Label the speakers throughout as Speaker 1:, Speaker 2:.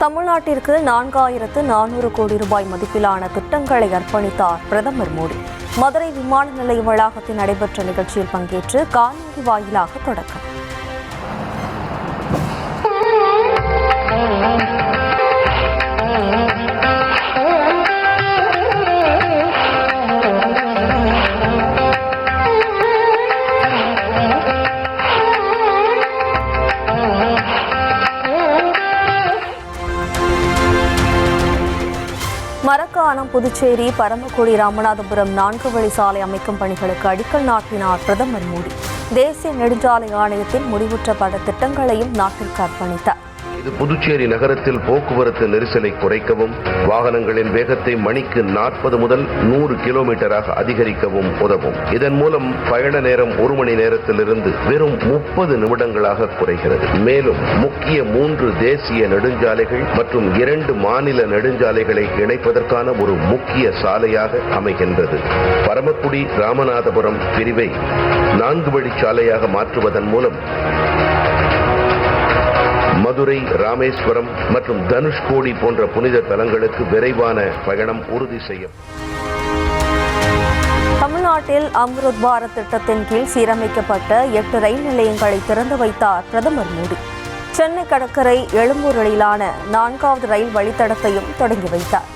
Speaker 1: தமிழ்நாட்டிற்கு 4400 கோடி ரூபாய் மதிப்பிலான திட்டங்களை அர்ப்பணித்தார் பிரதமர் மோடி. மதுரை விமான நிலைய வளாகத்தில் நடைபெற்ற நிகழ்ச்சியில் பங்கேற்று காணொலி வாயிலாக தொடக்கம். மரக்காணம் புதுச்சேரி பரமக்குடி ராமநாதபுரம் 4 வழி சாலை அமைக்கும் பணிகளுக்கு அடிக்கல் நாட்டினார் பிரதமர் மோடி. தேசிய நெடுஞ்சாலை ஆணையத்தின் முடிவுற்ற பல திட்டங்களையும் நாட்டிற்கு அர்ப்பணித்தார்.
Speaker 2: இது புதுச்சேரி நகரத்தில் போக்குவரத்து நெரிசலை குறைக்கவும், வாகனங்களின் வேகத்தை மணிக்கு 40 முதல் 100 கிலோமீட்டராக அதிகரிக்கவும் உதவும். இதன் மூலம் பயண நேரம் 1 மணி நேரத்திலிருந்து வெறும் 30 நிமிடங்களாக குறைகிறது. மேலும் முக்கிய 3 தேசிய நெடுஞ்சாலைகள் மற்றும் 2 மாநில நெடுஞ்சாலைகளை இணைப்பதற்கான ஒரு முக்கிய சாலையாக அமைகின்றது. பரமக்குடி ராமநாதபுரம் பிரிவை 4 வழி சாலையாக மாற்றுவதன் மூலம் மதுரை, ராமேஸ்வரம் மற்றும் தனுஷ்கோடி போன்ற புனித தலங்களுக்கு விரைவான பயணம் உறுதி செய்யும்.
Speaker 1: தமிழ்நாட்டில் அம்ருத் பாரத் திட்டத்தின் கீழ் சீரமைக்கப்பட்ட 8 ரயில் நிலையங்களை திறந்து வைத்தார் பிரதமர் மோடி. சென்னை கடற்கரை எழும்பூர் இடையிலான 4வது ரயில் வழித்தடத்தையும் தொடங்கி வைத்தார்.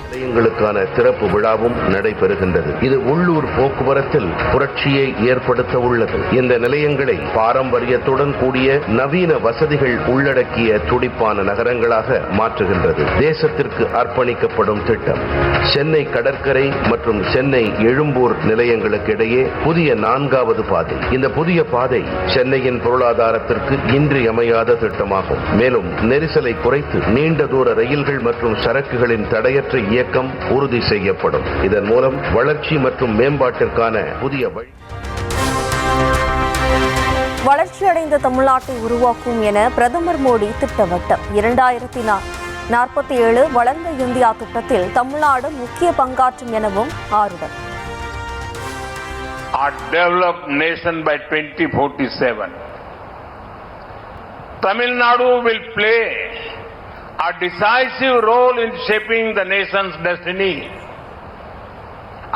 Speaker 2: நிலையங்களுக்கான திறப்பு விழாவும் நடைபெறுகின்றது. இது உள்ளூர் போக்குவரத்தில் புரட்சியை ஏற்படுத்த உள்ளது. இந்த நிலையங்களை பாரம்பரியத்துடன் கூடிய நவீன வசதிகள் உள்ளடக்கிய துடிப்பான நகரங்களாக மாற்றுகின்றது. தேசத்திற்கு அர்ப்பணிக்கப்படும் திட்டம். சென்னை கடற்கரை மற்றும் சென்னை எழும்பூர் நிலையங்களுக்கு இடையே புதிய 4வது பாதை. இந்த புதிய பாதை சென்னையின் பொருளாதாரத்திற்கு இன்றியமையாத திட்டமாகும். மேலும் நெரிசலை குறைத்து நீண்ட தூர ரயில்கள் மற்றும் சரக்குகளின் தடையற்ற இயக்கம் உறுதி செய்யப்படும். இதன் மூலம் வளர்ச்சி மற்றும் மேம்பாட்டிற்கான புதிய
Speaker 1: வளர்ச்சியடைந்த தமிழ்நாட்டை உருவாக்கும் என பிரதமர் மோடி திட்டவட்டம். 2047 வளர்ந்த இந்தியா திட்டத்தில் தமிழ்நாடு முக்கிய பங்காற்றும் எனவும் ஆருடம்.
Speaker 3: Our developed nation by 2047. Tamil Nadu will play a decisive role in shaping the nation's destiny.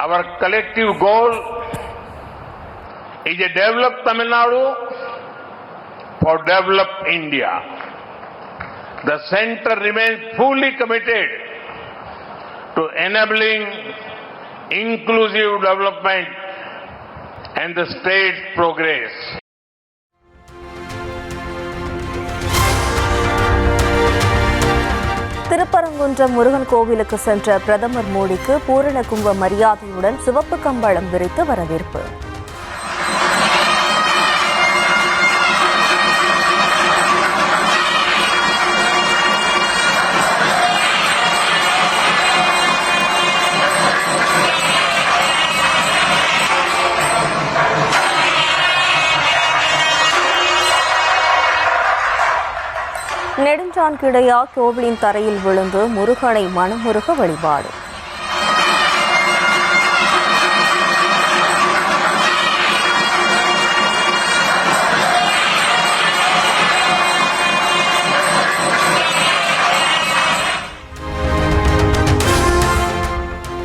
Speaker 3: Our collective goal is a developed Tamil Nadu for developed India. The center remains fully committed to enabling inclusive development and the state's progress.
Speaker 1: Thiruparankundram Murugan கோவிலுக்கு சென்ற பிரதமர் மோடிக்கு பூரண கும்ப மரியாதையுடன் சிவப்பு கம்பளம் விரித்து வரவேற்பு. நெடுஞ்சான்கிடையா கோவிலின் தரையில் விழுந்து முருகனை மனமுருக வழிபாடு.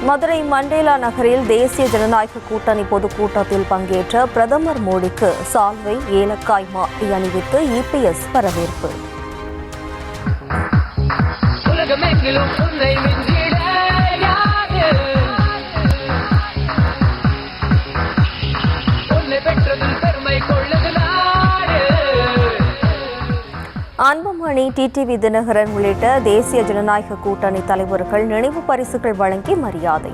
Speaker 1: மதுரை மண்டேலா நகரில் தேசிய ஜனநாயக கூட்டணி பொதுக்கூட்டத்தில் பங்கேற்ற பிரதமர் மோடிக்கு சால்வை, ஏலக்காய் மாலை அணிவித்து இபிஎஸ் வரவேற்பு. அன்புமணி, டிடிவி தினகரன் உள்ளிட்ட தேசிய ஜனநாயக கூட்டணி தலைவர்கள் நினைவு பரிசுகள் வழங்கி மரியாதை.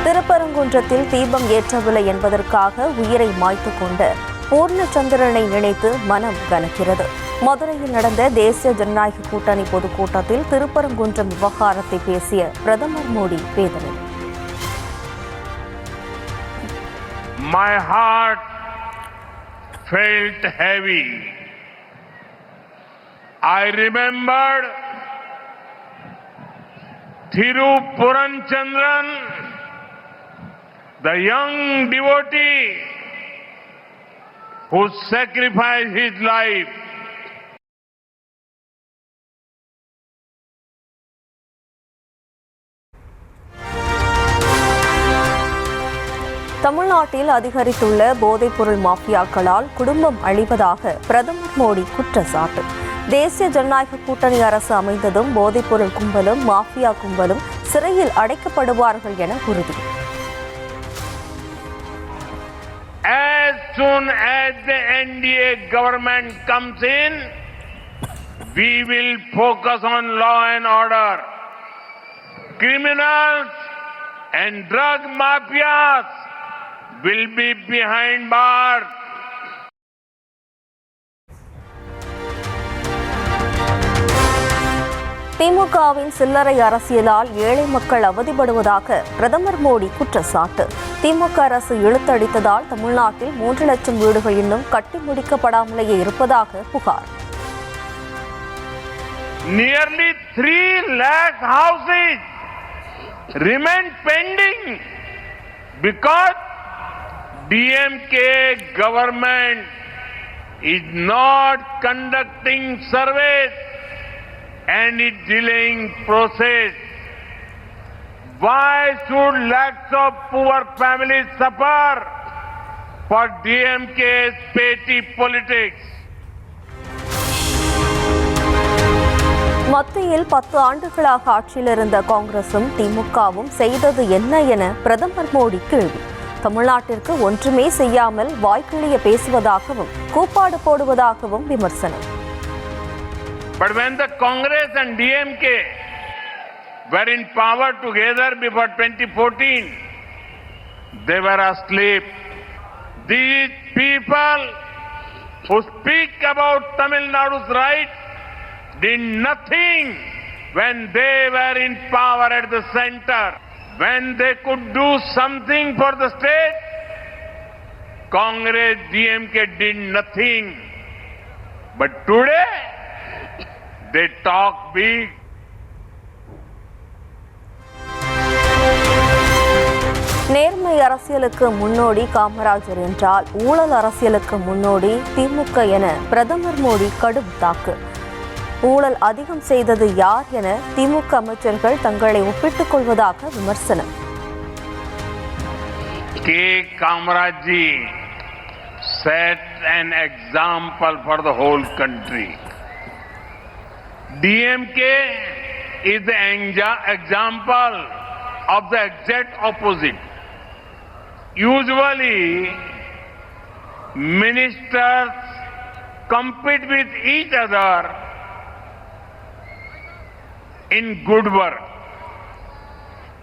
Speaker 1: திருப்பரங்குன்றத்தில் தீபம் ஏற்றவில்லை என்பதற்காக உயிரை மாய்த்துக் கொண்ட பூர்ணச்சந்திரனை நினைத்து மனம் கனக்கிறது. மதுரையில் நடந்த தேசிய ஜனநாயக கூட்டணி பொதுக்கூட்டத்தில் திருப்பரங்குன்றம் விவகாரத்தை பேசிய பிரதமர் மோடி வேதனை.
Speaker 3: My heart felt heavy. I remembered Thiru Puranachandran the young devotee who sacrificed his life
Speaker 1: தமிழ்நாட்டில் அதிகரித்துள்ள போதைப்பொருள் மாஃபியாக்களால் குடும்பம் அழிவதாக பிரதமர் மோடி குற்றச்சாட்டு. தேசிய ஜனநாயக கூட்டணி அரசு அமைந்ததும் போதைப்பொருள் கும்பலும் மாஃபியா கும்பலும் சிறையில் அடைக்கப்படுவார்கள் என உறுதி.
Speaker 3: As soon as the NDA government comes in, we will focus on law and order. Criminals and drug mafias will be behind bars.
Speaker 1: திமுகவின் சில்லறை அரசியலால் ஏழை மக்கள் அவதிப்படுவதாக பிரதமர் மோடி குற்றச்சாட்டு. திமுக அரசு இழுத்தடித்ததால் தமிழ்நாட்டில் 3 லட்சம் வீடுகள் இன்னும் கட்டி முடிக்கப்படாமலேயே இருப்பதாக புகார்.
Speaker 3: Nearly 3 lakh houses remain pending because DMK government is not conducting surveys and is delaying process. Why should lakhs of poor families suffer for DMK's petty politics?
Speaker 1: மத்தியில் 10 ஆண்டுகளாக ஆட்சியில் இருந்த காங்கிரசும் திமுகவும் செய்தது என்ன என பிரதமர் மோடி கேள்வி. தமிழ்நாட்டிற்கு ஒன்றுமே செய்யாமல் வாய்க்கிழிய பேசுவதாகவும் கூப்பாடு போடுவதாகவும் விமர்சனம்.
Speaker 3: But when the Congress and DMK were in power together before 2014, they were asleep. These people who speak about Tamil Nadu's rights did nothing when they were in power at the center. When they could do something for the state, Congress, DMK did nothing. But today, they talk big.
Speaker 1: நேர்மை அரசியலுக்கு முன்னோடி காமராஜர் என்றால் ஊழல் அரசியலுக்கு முன்னோடி திமுக என பிரதமர் மோடி கடும் தாக்கு. ஊழல் அதிகம் செய்தது யார் என திமுக அமைச்சர்கள் தங்களை ஒப்பிட்டுக் கொள்வதாக விமர்சனம்.
Speaker 3: K. Kamaraj ji set an example for the whole country. DMK is the example of the exact opposite. Usually, ministers compete with each other in good work.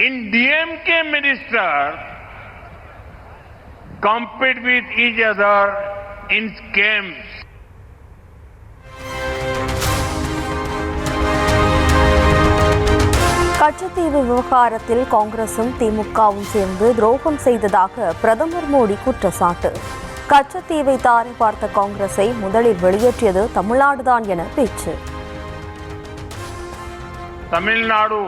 Speaker 3: In DMK, ministers compete with each other in scams.
Speaker 1: Katchatheevu விவகாரத்தில் காங்கிரசும் திமுகவும் சேர்ந்து துரோகம் செய்ததாக பிரதமர் மோடி குற்றச்சாட்டு. கச்சத்தீவை தாரை பார்த்த காங்கிரஸை முதலில் வெளியேற்றியது தமிழ்நாடுதான் என பேச்சு.
Speaker 3: Tamil Nadu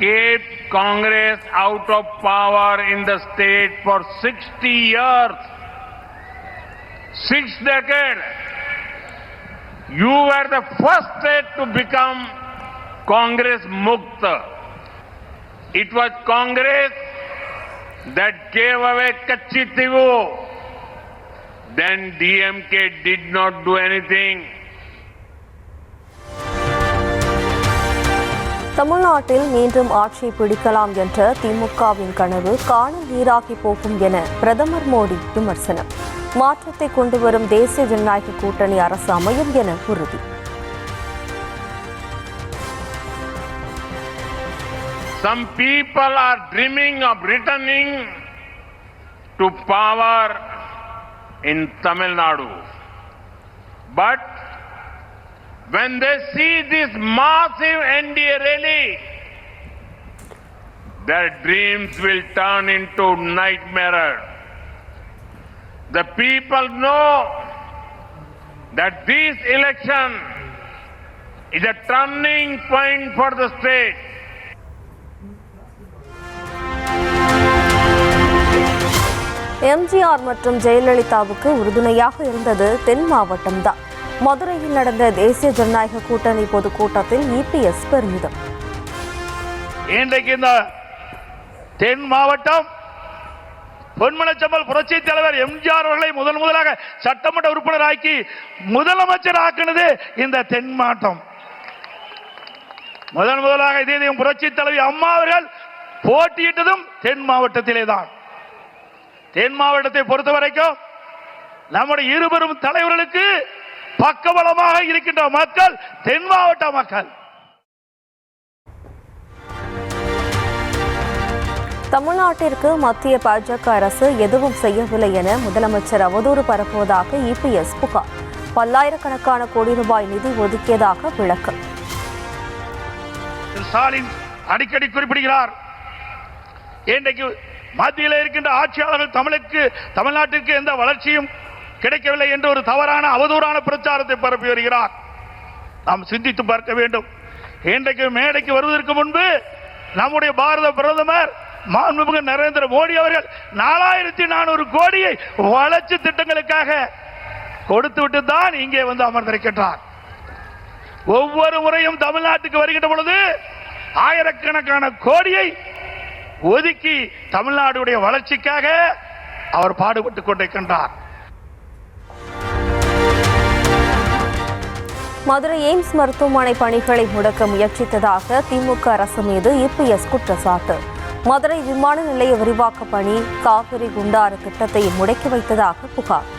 Speaker 3: kept Congress out of power in the state for 60 years. 6 decades. You were the first state to become Congress Mukta. It was Congress that gave away Kachitivu. Then DMK did not do anything.
Speaker 1: தமிழ்நாட்டில் மீண்டும் ஆட்சியை பிடிக்கலாம் என்ற திமுகவின் கனவு காணல் நீராகி போகும் என பிரதமர் மோடி விமர்சனம். மாற்றத்தை கொண்டுவரும் தேசிய ஜனநாயக கூட்டணி அரசு அமையும் என உறுதி.
Speaker 3: Some people are dreaming of returning to power in Tamil Nadu. But when they see this massive NDA rally, their dreams will turn into nightmares. The people know that this election is a turning point for the state.
Speaker 1: MGR மற்றும் ஜெயலலிதாவுக்கு உறுதுணையாக இருந்தது தென் மாவட்டம்தான். மதுரையில் நடந்த தேசிய ஜனநாயக கூட்டணி பொதுக்கூட்டத்தில் இபிஎஸ் பெருமிதம்.
Speaker 4: இன்றைக்கு இந்த தென் மாவட்டம் பொன்மனச்செம்மல் புரட்சி தலைவர் எம்ஜிஆர் அவர்களை முதலாக சட்டமன்ற உறுப்பினராக்கி முதலமைச்சர் ஆக்கினது இந்த தென் மாவட்டம். முதலாக இதே புரட்சி தலைவி அம்மா அவர்கள் போட்டியிட்டதும் தென் மாவட்டத்திலே தான். தென் மாவட்டத்தை பொறுத்த வரைக்கும் நம்முடைய இருபெரும் தலைவர்களுக்கு பக்கபலமாக இருக்கின்ற மக்கள் தென் மாவட்ட மக்கள்.
Speaker 1: தமிழ்நாட்டிற்கு மத்திய பாஜக அரசு எதுவும் செய்யவில்லை என முதலமைச்சர் அவதூறு பரப்புவதாக இபிஎஸ் புகார். பல்லாயிரக்கணக்கான கோடி ரூபாய் நிதி ஒதுக்கியதாக விளக்கம்.
Speaker 4: ஸ்டாலின் அடிக்கடி குறிப்பிடுகிறார், இன்றைக்கு மத்தியில் இருக்கின்ற ஆட்சியாளர்கள் தமிழ்நாட்டிற்கு எந்த வளர்ச்சியும் கிடைக்கவில்லை என்று ஒரு தவறான அவதூறான பிரச்சாரத்தை பரப்பி வருகிறார். நாம் சிந்தித்து பார்க்க வேண்டும். இன்றைக்கு மேடைக்கு வருவதற்கு முன்பு நம்முடைய பாரத பிரதமர் மாண்புமிகு நரேந்திர மோடி அவர்கள் 4400 கோடியை வளர்ச்சி திட்டங்களுக்காக கொடுத்துவிட்டு தான் இங்கே வந்து அமர்ந்திருக்கின்றார். ஒவ்வொரு முறையும் தமிழ்நாட்டுக்கு வருகின்ற பொழுது ஆயிரக்கணக்கான கோடியை ஒதுக்கி தமிழ்நாடுடைய வளர்ச்சிக்காக அவர் பாடுபட்டுக் கொண்டிருக்கின்றார்.
Speaker 1: மதுரை எய்ம்ஸ் மருத்துவமனை பணிகளை முடக்க முயற்சித்ததாக திமுக அரசு மீது இபிஎஸ் குற்றச்சாட்டு. மதுரை விமான நிலைய விரிவாக்க பணி காவிரி குண்டாறு திட்டத்தை முடக்கி வைத்ததாக புகார்.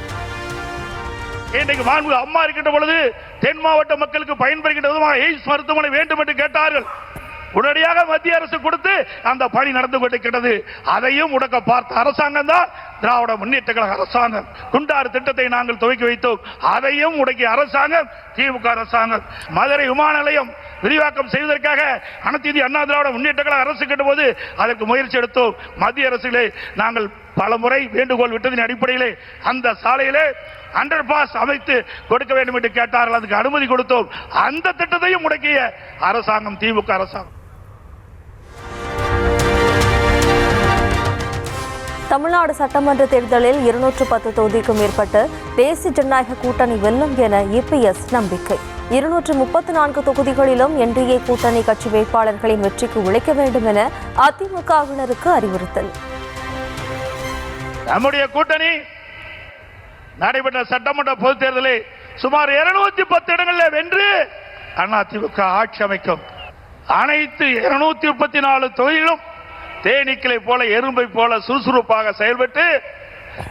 Speaker 4: இன்றைக்கு மாண்பு அம்மா இருக்கின்ற பொழுது தென் மாவட்ட மக்களுக்கு பயன்படுகின்ற விதமாக எய்ம்ஸ் மருத்துவமனை வேண்டும் என்று கேட்டார்கள். உடனடியாக மத்திய அரசு கொடுத்து அந்த பணி நடந்து கொண்டிருக்கிறது. அதையும் முடக்க பார்த்த அரசாங்கம் தான் திராவிட முன்னேற்ற கழக அரசாங்கம். குண்டாறு திட்டத்தை நாங்கள் துவக்கி வைத்தோம், அதையும் முடக்கிய அரசாங்கம் திமுக அரசாங்கம். மதுரை விமான நிலையம் விரிவாக்கம் செய்வதற்காக அனைத்து இந்திய அண்ணா திராவிட முன்னேற்ற கழக அரசு கேட்டபோது அதற்கு முயற்சி எடுத்தோம். மத்திய அரசிலே நாங்கள் பல முறை வேண்டுகோள் விட்டதின் அடிப்படையிலே அந்த சாலையிலே அண்டர் பாஸ் அமைத்து கொடுக்க வேண்டும் என்று கேட்டார்கள். அதுக்கு அனுமதி கொடுத்தோம். அந்த திட்டத்தையும் முடக்கிய அரசாங்கம் திமுக அரசாங்கம்.
Speaker 1: தமிழ்நாடு சட்டமன்ற தேர்தலில் 210 தொகுதிக்கும் மேற்பட்ட தேசிய ஜனநாயக கூட்டணி வெல்லும் என இபிஎஸ் நம்பிக்கை. 234 தொகுதிகளிலும் என்டிஏ கூட்டணி கட்சி வேட்பாளர்களின் வெற்றிக்கு உழைக்க வேண்டும் என அதிமுகவினருக்கு அறிவுறுத்தல்.
Speaker 4: நம்முடைய கூட்டணி நடைபெற்ற சட்டமன்ற பொதுத் தேர்தலில் சுமார் 210 இடங்களில் வென்று அதிமுக ஆட்சி அமைக்கும். அனைத்து 234 தொகுதிகளும் தேனீக்களை போல எறும்பை போல சுறுசுறுப்பாக செயல்பட்டு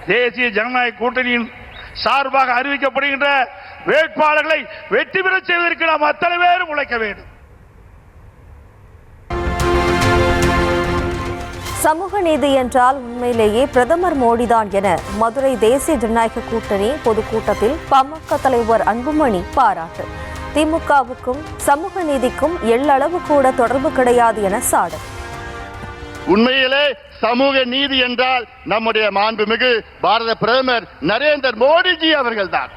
Speaker 4: தேசிய ஜனநாயக கூட்டணியின் சார்பாக அறிவிக்கப்படுகின்ற வேட்பாளர்களை வெற்றி பெற செய்வதற்கு நாம் அத்தனை பேரும் உழைக்க வேண்டும்.
Speaker 1: சமூக நீதி என்றால் உண்மையிலேயே பிரதமர் மோடிதான் என மதுரை தேசிய ஜனநாயக கூட்டணி பொதுக்கூட்டத்தில் பாமக தலைவர் அன்புமணி பாராட்டு. திமுகவுக்கும் சமூக நீதிக்கும் எள்ளளவு கூட தொடர்பு கிடையாது என சாடல்.
Speaker 5: உண்மையிலே சமூக நீதி என்றால் நம்முடைய மாண்புமிகு பாரத பிரதமர் நரேந்திர மோடிஜி அவர்கள் தான்.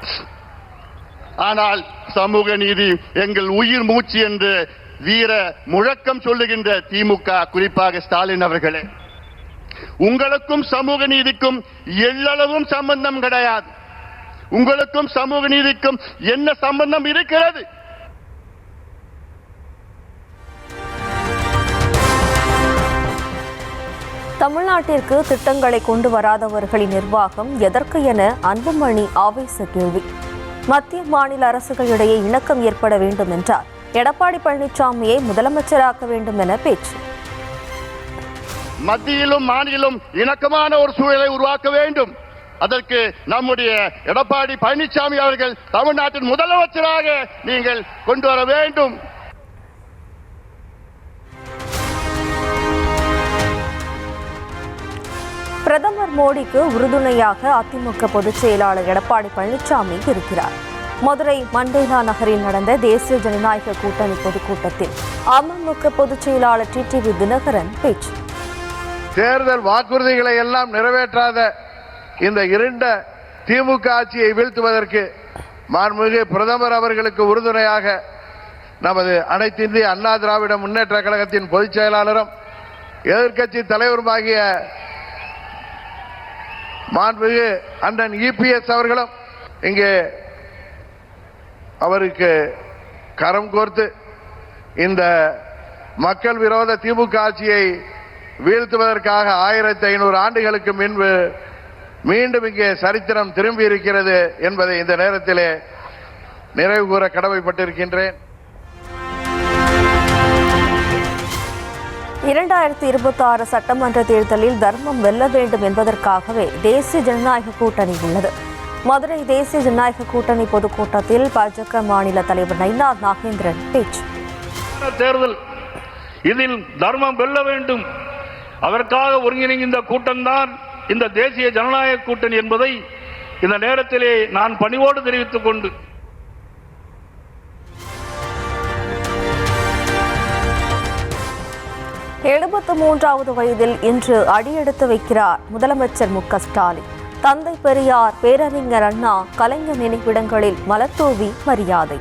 Speaker 5: ஆனால் சமூக நீதி எங்கள் உயிர் மூச்சு என்று வீர முழக்கம் சொல்லுகின்ற திமுக, குறிப்பாக ஸ்டாலின் அவர்களே, உங்களுக்கும் சமூக நீதிக்கும் எள்ளளவும் சம்பந்தம் கிடையாது. உங்களுக்கும் சமூக நீதிக்கும் என்ன சம்பந்தம் இருக்கிறது?
Speaker 1: தமிழ்நாட்டிற்கு திட்டங்களை கொண்டு வராதவர்களின் நிர்வாகம் எதற்கு என அன்புமணி ஆவேச கேள்வி. மத்திய மாநில அரசுகளிடையே இணக்கம் ஏற்பட வேண்டும் என்றார். எடப்பாடி பழனிசாமியை முதலமைச்சராக்க வேண்டும் என பேச்சு.
Speaker 5: மத்தியிலும் மாநிலம் இணக்கமான ஒரு சூழலை உருவாக்க வேண்டும். அதற்கு நம்முடைய எடப்பாடி பழனிசாமி அவர்கள் தமிழ்நாட்டின் முதலமைச்சராக நீங்கள் கொண்டு வர வேண்டும்.
Speaker 1: பிரதமர் மோடிக்கு உறுதுணையாக அதிமுக பொதுச் செயலாளர் எடப்பாடி பழனிசாமி இருக்கிறார். மதுரை மண்டேலா நகரில் நடந்த தேசிய ஜனநாயக கூட்டணி பொதுக்கூட்டத்தில் அமமுக பொதுச் செயலாளர் டிடிவி தினகரன் பேச்சு.
Speaker 6: தேர்தல் வாக்குறுதிகளை எல்லாம் நிறைவேற்றாத இந்த இருண்ட திமுக ஆட்சியை வீழ்த்துவதற்கு மாண்புமிகு பிரதமர் அவர்களுக்கு உறுதுணையாக நமது அனைத்து இந்திய அண்ணா திராவிட முன்னேற்ற கழகத்தின் பொதுச் செயலாளரும் எதிர்க்கட்சி தலைவருமாகிய மாண்புமிகு அண்ணன் இபிஎஸ் அவர்களும் இங்கே அவருக்கு கரம் கோர்த்து இந்த மக்கள் விரோத திமுக ஆட்சியை வீழ்த்துவதற்காக 1500 ஆண்டுகளுக்கு முன்பு மீண்டும் இங்கே சரித்திரம் திரும்பி இருக்கிறது என்பதை இந்த நேரத்திலே நிறைவு கூற கடமைப்பட்டிருக்கின்றேன்.
Speaker 1: 2026 சட்டமன்ற தேர்தலில் தர்மம் வெல்ல வேண்டும் என்பதற்காகவே தேசிய ஜனநாயக கூட்டணி உள்ளது. மதுரை தேசிய ஜனநாயக கூட்டணி பொதுக்கூட்டத்தில் பாஜக மாநில தலைவர் நயினார் நாகேந்திரன் பேச்சு.
Speaker 4: தேர்தல் இதில் தர்மம் வெல்ல வேண்டும், அதற்காக ஒருங்கிணைந்த கூட்டம்தான் இந்த தேசிய ஜனநாயக கூட்டணி என்பதை இந்த நேரத்திலே நான் பணிவோடு தெரிவித்துக் கொண்டு
Speaker 1: 73வது வயதில் இன்று அடியெடுத்து வைக்கிறார் முதலமைச்சர் மு க ஸ்டாலின். தந்தை பெரியார், பேரறிஞர் அண்ணா, கலைஞர் நினைவிடங்களில் மலர்தூவி மரியாதை.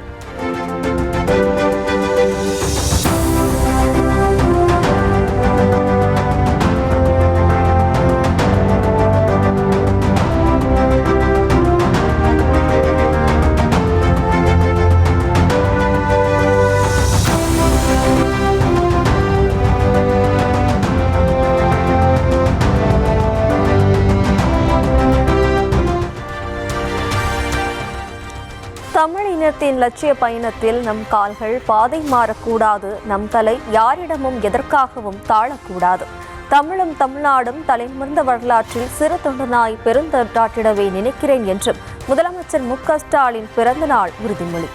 Speaker 1: தமிழ் இனத்தின் லட்சிய பயணத்தில் நம் கால்கள் பாதை மாறக்கூடாது, நம் தலை யாரிடமும் எதற்காகவும் தாழக்கூடாது. தமிழும் தமிழ்நாடும் தலைநிமிர்ந்த வரலாற்றில் சிறு தொண்டனாய் பெருந்தொண்டாற்றிடவே நினைக்கிறேன் என்றும் முதலமைச்சர் மு க ஸ்டாலின் பிறந்தநாள் உறுதிமொழி.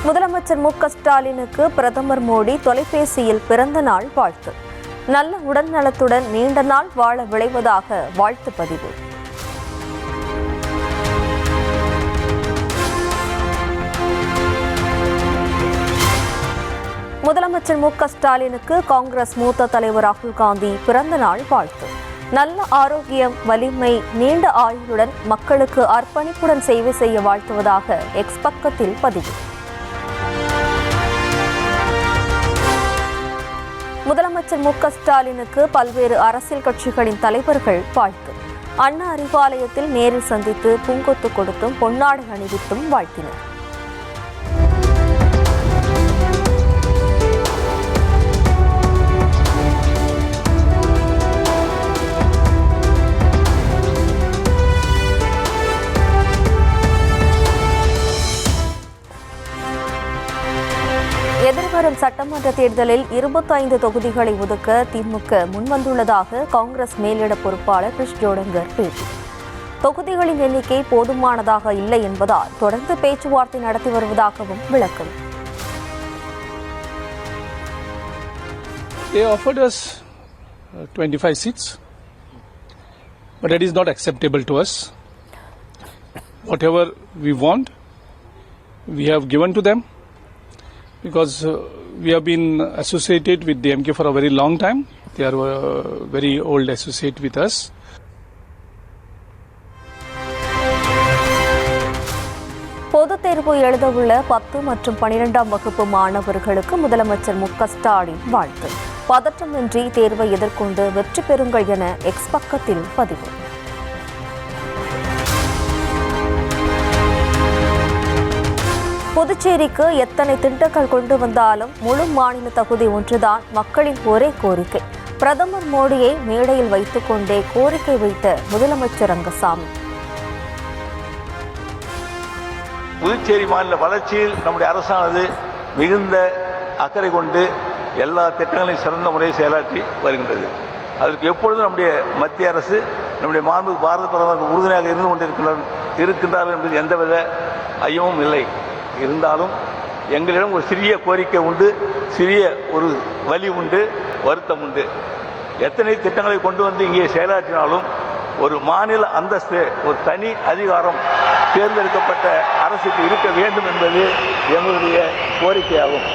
Speaker 1: முதலமைச்சர் மு க ஸ்டாலினுக்கு பிரதமர் மோடி தொலைபேசியில் பிறந்தநாள் வாழ்த்து. நல்ல உடல்நலத்துடன் நீண்ட நாள் வாழ விளைவதாக வாழ்த்து பதிவு. முதலமைச்சர் மு க ஸ்டாலினுக்கு காங்கிரஸ் மூத்த தலைவர் ராகுல் காந்தி பிறந்த நாள் வாழ்த்து. நல்ல ஆரோக்கியம், வலிமை, நீண்ட ஆயுளுடன் மக்களுக்கு அர்ப்பணிப்புடன் சேவை செய்ய வாழ்த்துவதாக எக்ஸ் பக்கத்தில் பதிவு. முதலமைச்சர் மு க ஸ்டாலினுக்கு பல்வேறு அரசியல் கட்சிகளின் தலைவர்கள் வாழ்த்து. அண்ணா அறிவாலயத்தில் நேரில் சந்தித்து பூங்கொத்து கொடுத்தும் பொன்னாடை அணிவித்தும் வாழ்த்தினர். எதிர்வரும் சட்டமன்ற தேர்தலில் 25 தொகுதிகளை ஒதுக்க திமுக முன்வந்துள்ளதாக காங்கிரஸ் மேலிட பொறுப்பாளர் கிரிஷ் ஜோடங்கர் பேட்டி. தொகுதிகளின் எண்ணிக்கை போதுமானதாக இல்லை என்பதால் தொடர்ந்து பேச்சுவார்த்தை நடத்தி வருவதாகவும் விளக்கம்.
Speaker 7: They offered us 25 seats, but that is not acceptable to us. Whatever we want, we have given to them. Because we have been associated with the MK for a very long time. They are a very old associate with us.
Speaker 1: பொதுத் தேர்வு எழுதவுள்ள 10 மற்றும் 12ஆம் வகுப்பு மாணவர்களுக்கு முதலமைச்சர் மு க ஸ்டாலின் வாழ்த்து. பதற்றமின்றி தேர்வை எதிர்கொண்டு வெற்றி பெறுங்கள் என எக்ஸ் பக்கத்தில் பதிவு. புதுச்சேரிக்கு எத்தனை திட்டங்கள் கொண்டு வந்தாலும் முழு மாநில தகுதி ஒன்றுதான் மக்களின் ஒரே கோரிக்கை. பிரதமர் மோடியை மேடையில் வைத்துக் கொண்டே கோரிக்கை வைத்த முதலமைச்சர் ரங்கசாமி.
Speaker 8: புதுச்சேரி மாநில வளர்ச்சியில் நம்முடைய அரசானது மிகுந்த அக்கறை கொண்டு எல்லா திட்டங்களையும் சிறந்த முறையில் செயலாற்றி வருகின்றது. அதற்கு எப்பொழுதும் நம்முடைய மத்திய அரசு, நம்முடைய மாண்பு பாரத பிரதமர் உறுதுணையாக இருந்து கொண்டிருக்கின்றார்கள் என்பது எந்தவித ஐயமும் இல்லை. இருந்தாலும் எங்களிடம் ஒரு சிறிய கோரிக்கை உண்டு, சிறிய ஒரு வலி உண்டு, வருத்தம் உண்டு. எத்தனை திட்டங்களை கொண்டு வந்து இங்கே செயலாற்றினாலும் ஒரு மாநில அந்தஸ்து, ஒரு தனி அதிகாரம் தேர்ந்தெடுக்கப்பட்ட அரசுக்கு இருக்க வேண்டும் என்பது எங்களுடைய கோரிக்கையாகும்.